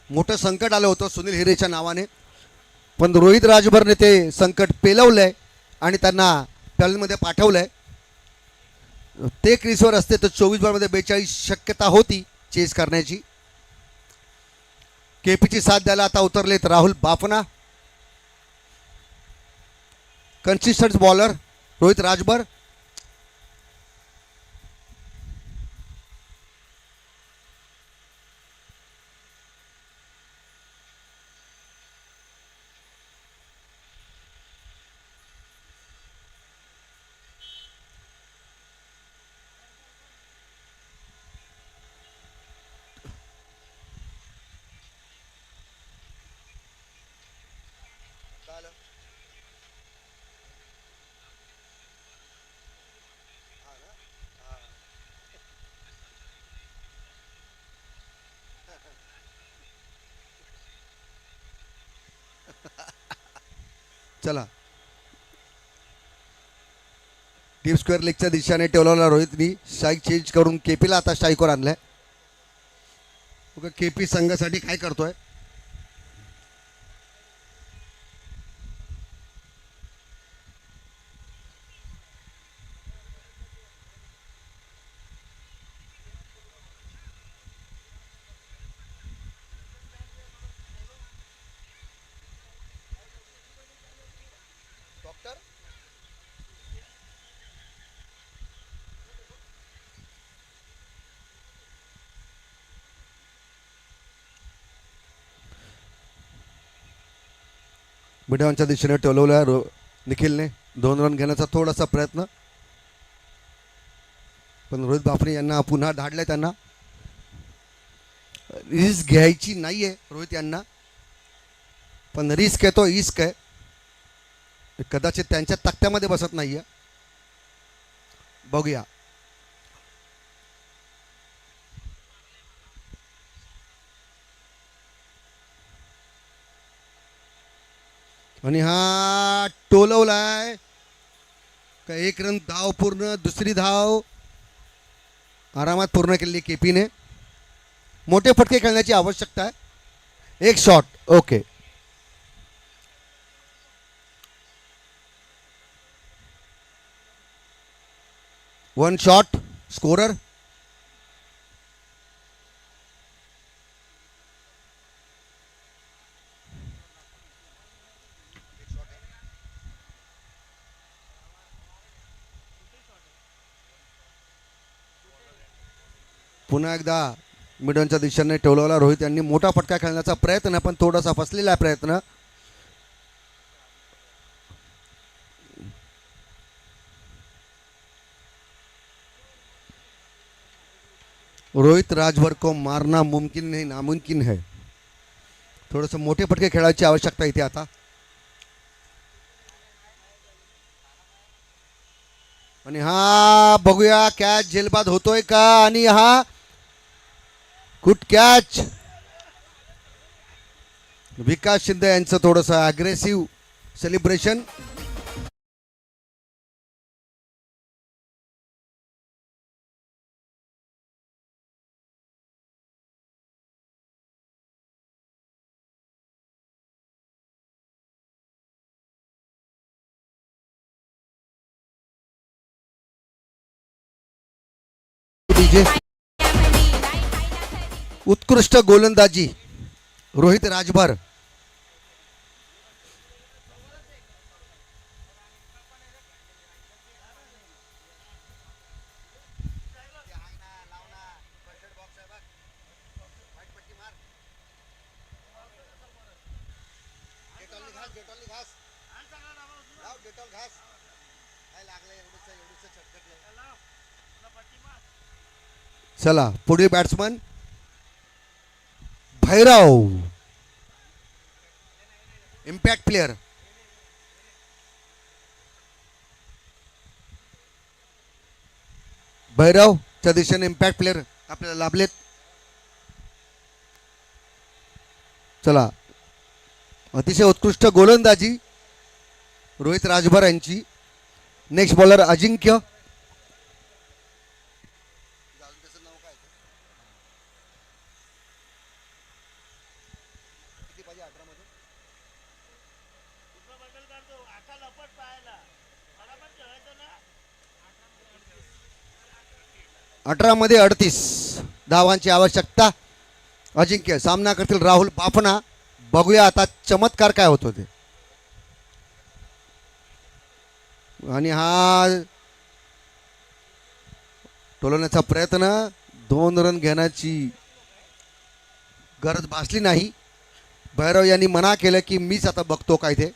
मोठं संकट आलं होतं सुनील हिरेच्या नावाने, पण रोहित राजभरने ते संकट पेलवलंय आणि त्यांना पॅनलमध्ये पाठवलंय. ते क्रीजवर असते तर 24 बॉलमध्ये 42 शक्यता होती चेस करण्याची. केपीची साथ द्यायला आता उतरलेत राहुल बाफना. Consistent bowler Rohit Rajbhar. चला डीप स्क्वेअर लेगच्या दिशेने ठेवलेला रोहितनी स्ट्राईक चेंज करून केपीला आता स्ट्राईकवर आणलाय. केपी संघासाठी काय करतोय. मिडॉनच्या दिशेने टोलवल्या निखिलने 2 रन घेण्याचा थोडासा प्रयत्न, पण रोहित बाफने यांना पुन्हा धाडले. त्यांना रिस्क घ्यायची नाहीये रोहित यांना, पण रिस्क आहे तो इस्क आहे. कदाचित त्यांच्या तक्त्यामध्ये बसत नाहीये. बघूया. आणि हा टोलवलाय का 1 रन धाव पूर्ण. दुसरी धाव आरामात पूर्ण केली केपीने. मोठे फटके खेळण्याची आवश्यकता आहे. 1 shot. Okay. One shot scorer. पुन्हा एकदा मिडनच्या दिशेने ठेवलेला रोहित यांनी मोठा फटका खेळण्याचा प्रयत्न, पण थोडासा फसलेला प्रयत्न. रोहित राजभर को मारना मुमकिन नहीं नामुमकिन है. थोडस मोठे फटके खेळायची आवश्यकता इथे आता. आणि हा बघूया कॅच झेलबाद होतोय का. आणि हा गुड कॅच. विकास शिंदे यांचं थोडंसं अग्रेसिव्ह सेलिब्रेशन. उत्कृष्ट गोलंदाजी रोहित राजभर. चला पुढील बॅट्समन भैरव. Impact player. भैरवच्या दिशेने इम्पॅक्ट प्लेयर आपल्याला लाभलेत. चला अतिशय उत्कृष्ट गोलंदाजी रोहित राजभर यांची. नेक्स्ट बॉलर अजिंक्य. 18 मध्ये 38 धावांची आवश्यकता. अजिंक्य सामना करतील राहुल बाफना. बघूया आता चमत्कार काय होतो ते. आणि हा टोलवण्याचा प्रयत्न, 2 रन घेण्याची गरज भासली नाही. भैरव यांनी मना केलं की मीच आता बघतो काय ते.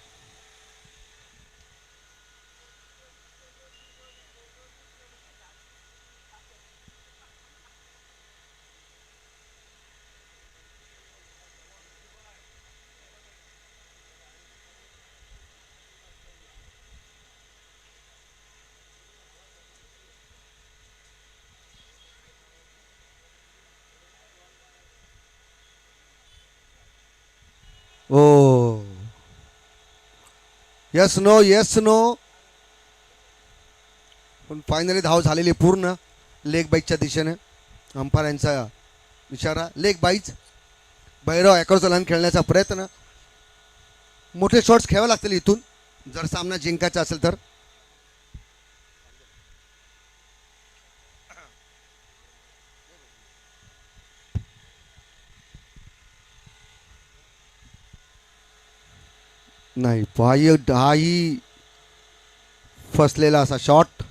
Oh yes no yes no. पण फायनली धाव झालेली पूर्ण लेग बाईकच्या दिशेने. अंपायर यांचा इशारा लेग बाईच. भैरव ॲक्रॉस लाईन खेळण्याचा प्रयत्न. मोठे शॉट्स खेळावे लागतील इथून जर सामना जिंकायचा असेल तर. नाही हाही फसलेला असा शॉट.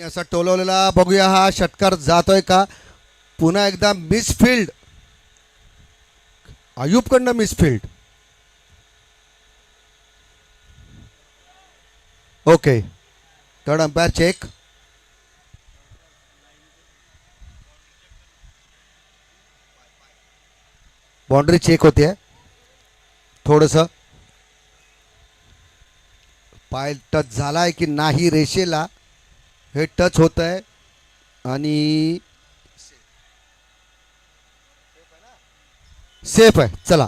असा टोलवलेला. बघूया हा षटकार जातोय का. पुन्हा एकदा मिसफिल्ड. अयूबकडनं misfield. Okay third umpire check. Boundary check होते. थोडस पाय टच झालाय की नाही रेषेला हे टच होत आहे. आणि सेफ आहे. चला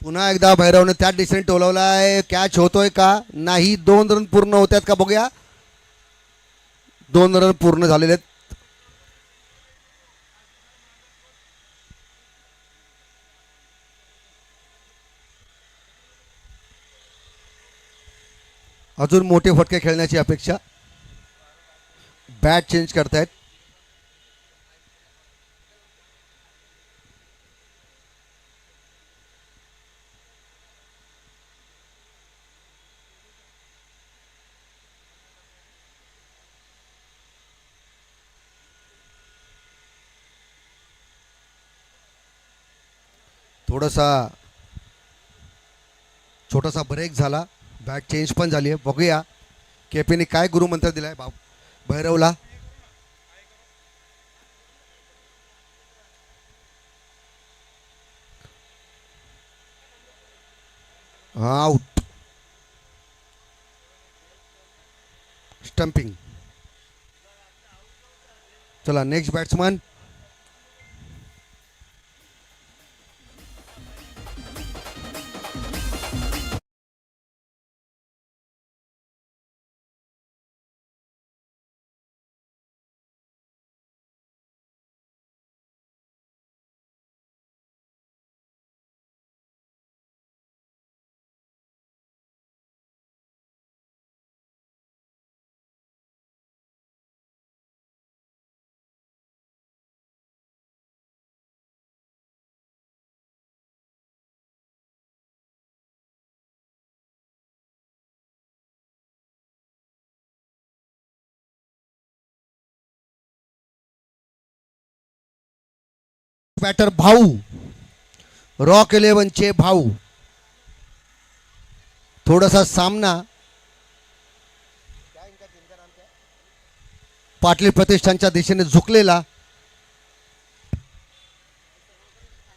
पुन्हा एकदा भैरवने त्याच दिशेने टोलवलाय. कॅच होतोय का नाही. 2 रन पूर्ण होत आहेत का बघूया. 2 रन पूर्ण झालेले आहेत. अजून मोठे फटके खेळण्याची अपेक्षा. बॅट चेंज करतायत. थोडासा छोटासा ब्रेक झाला. बॅट चेंज पण झाली आहे. बघूया केपीने काय गुरुमंत्र दिलाय भैरवला. आउट. स्टंपिंग. चला नेक्स्ट बॅट्समन. बॅटर भाऊ. रॉक 11 चे भाऊ. थोडासा सामना पाटील प्रतिष्ठानच्या दिशेने झुकलेला.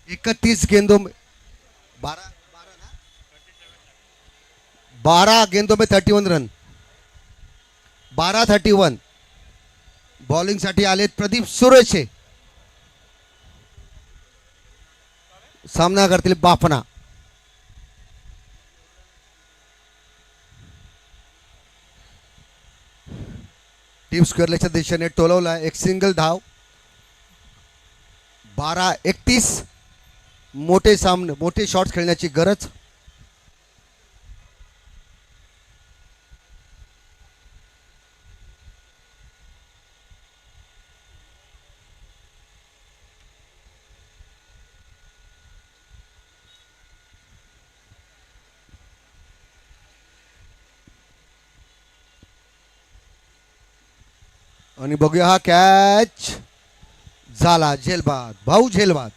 31 गेंदों 12 12 गेंदों में 31 रन. 12-31. बॉलिंग साठी आलेत प्रदीप सुरेशे. सामना करतील बाफना. टीम स्क्वेअरलेच्या दिशेने टोलवला एक सिंगल धाव. 12-31. मोठे सामने मोठे शॉट्स खेळण्याची गरज. आणि बघूया हा कॅच झाला. झेलबाद भाऊ झेलबाद.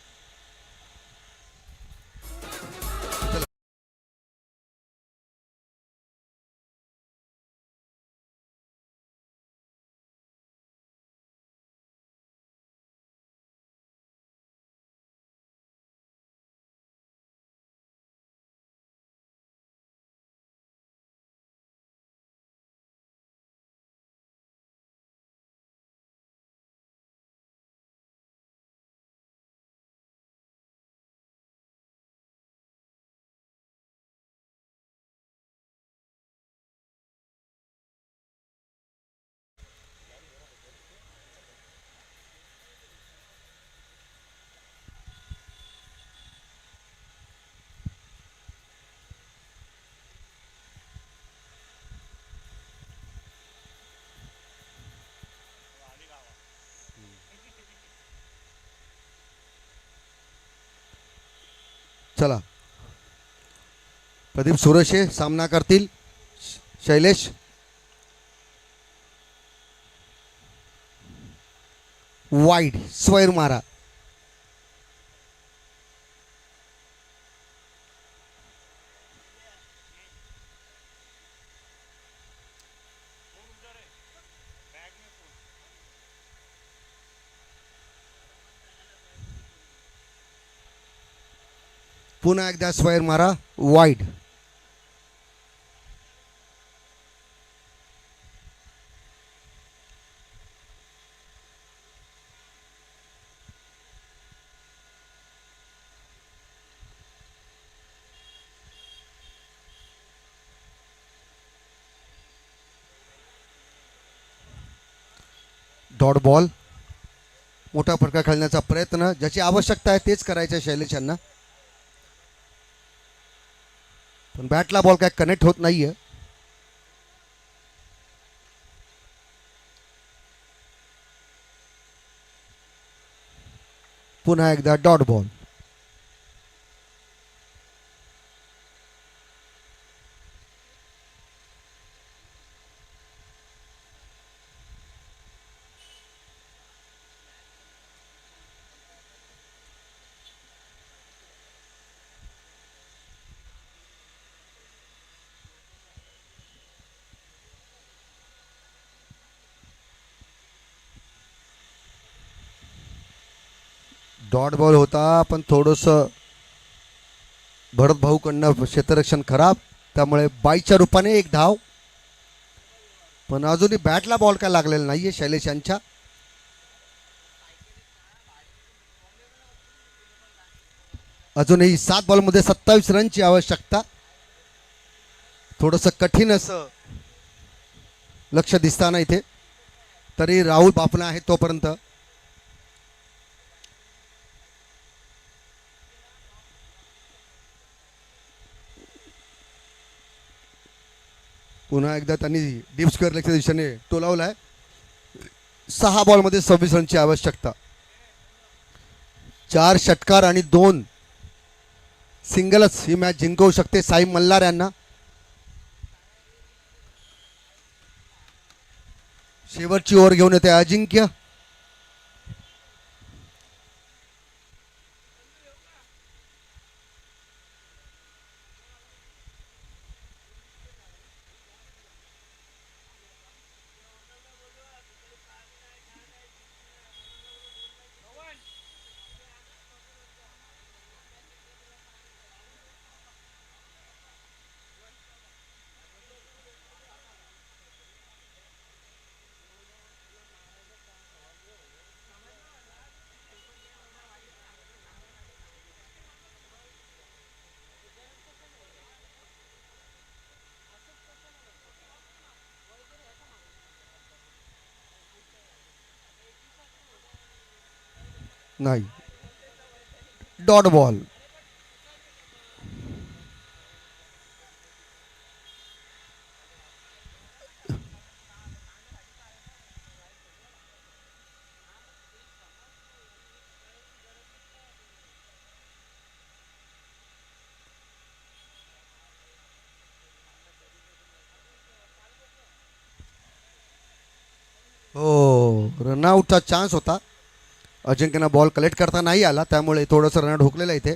चला प्रदीप सुरेशे सामना करतील. शैलेश वाईड स्वैर मारा. पुन्हा एकदा स्वैर मारा वाईड. Dot ball. मोठा फटका खेळण्याचा प्रयत्न. ज्याची आवश्यकता आहे तेच करायचं शैलेश यांना. पण बॅटला बॉल काय कनेक्ट होत नाहीये. पुन्हा एकदा डॉट बॉल. डॉट बॉल होता पण थोडंसं भरत भाऊकडनं क्षेत्ररक्षण खराब. त्यामुळे 22च्या रूपाने एक धाव. पण अजूनही बॅटला बॉल काय लागलेला नाहीये शैलेश यांच्या. अजूनही 7 बॉलमध्ये 27 रनची आवश्यकता. थोडंसं कठीण असं लक्ष दिसताना इथे. तरी राहुल बाफना आहे तोपर्यंत. पुन्हा एकदा त्यांनी डीप स्क्वेअर लेगच्या दिशेने टोलावलाय. 6 बॉलमध्ये 26 रनची आवश्यकता. 4 षटकार आणि 2 सिंगलच ही मॅच जिंकवू शकते साई मल्हार यांना. शेवटची ओव्हर घेऊन येते अजिंक्य. नाही, डॉट बॉल. हो, रनआउटचा चान्स होता. अजिंक्यना बॉल कलेक्ट करता नाही आला, त्यामुळे थोडंसं रनआउट हुकलेलं इथे.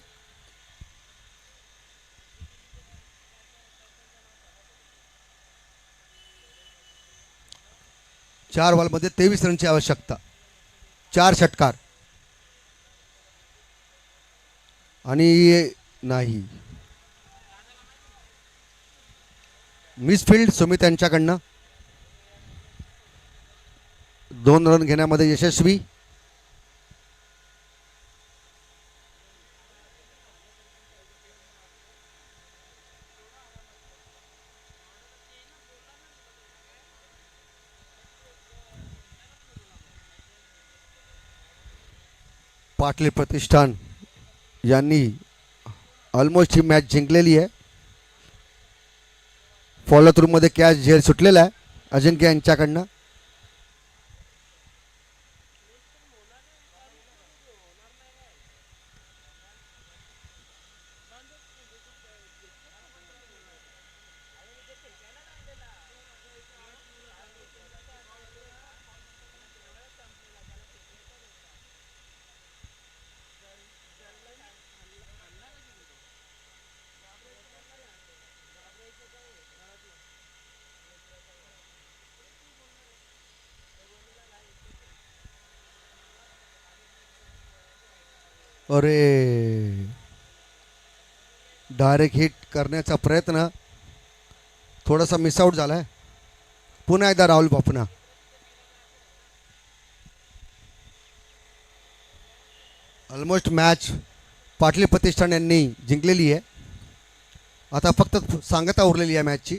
चार बॉलमध्ये 23 रनची आवश्यकता, 4 षटकार. आणि नाही, मिसफिल्ड सुमित यांच्याकडनं. 2 रन घेण्यामध्ये यशस्वी. पाटील प्रतिष्ठान यांनी ऑलमोस्ट ही मॅच जिंकलेली आहे. फॉलो थ्रू मध्ये कॅच झेल सुटलेला आहे अजिंक्य यांच्याकडनं. अरे, डायरेक्ट हिट करण्याचा प्रयत्न थोडासा मिसआउट झालाय. पुन्हा एकदा राहुल बापना. ऑलमोस्ट मॅच पाटील प्रतिष्ठान यांनी जिंकलेली आहे. आता फक्त सांगता उरलेली आहे मॅचची.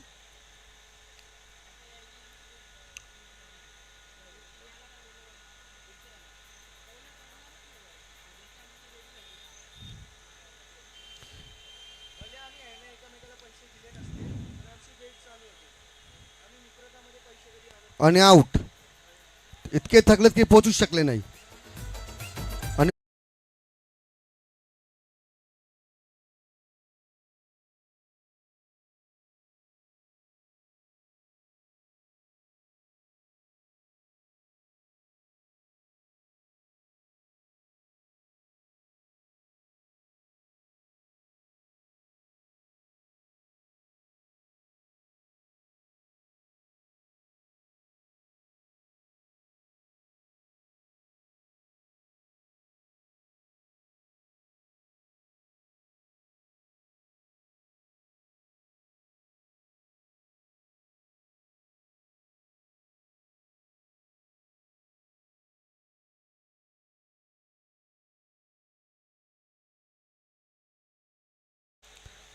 आणि आउट. इतके थकलेत की पोहोचू शकले नाही. आणि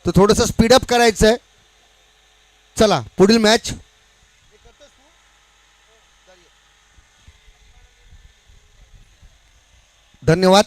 तो थोडंसं स्पीडअप करायचं आहे. चला पुढील मॅच. धन्यवाद.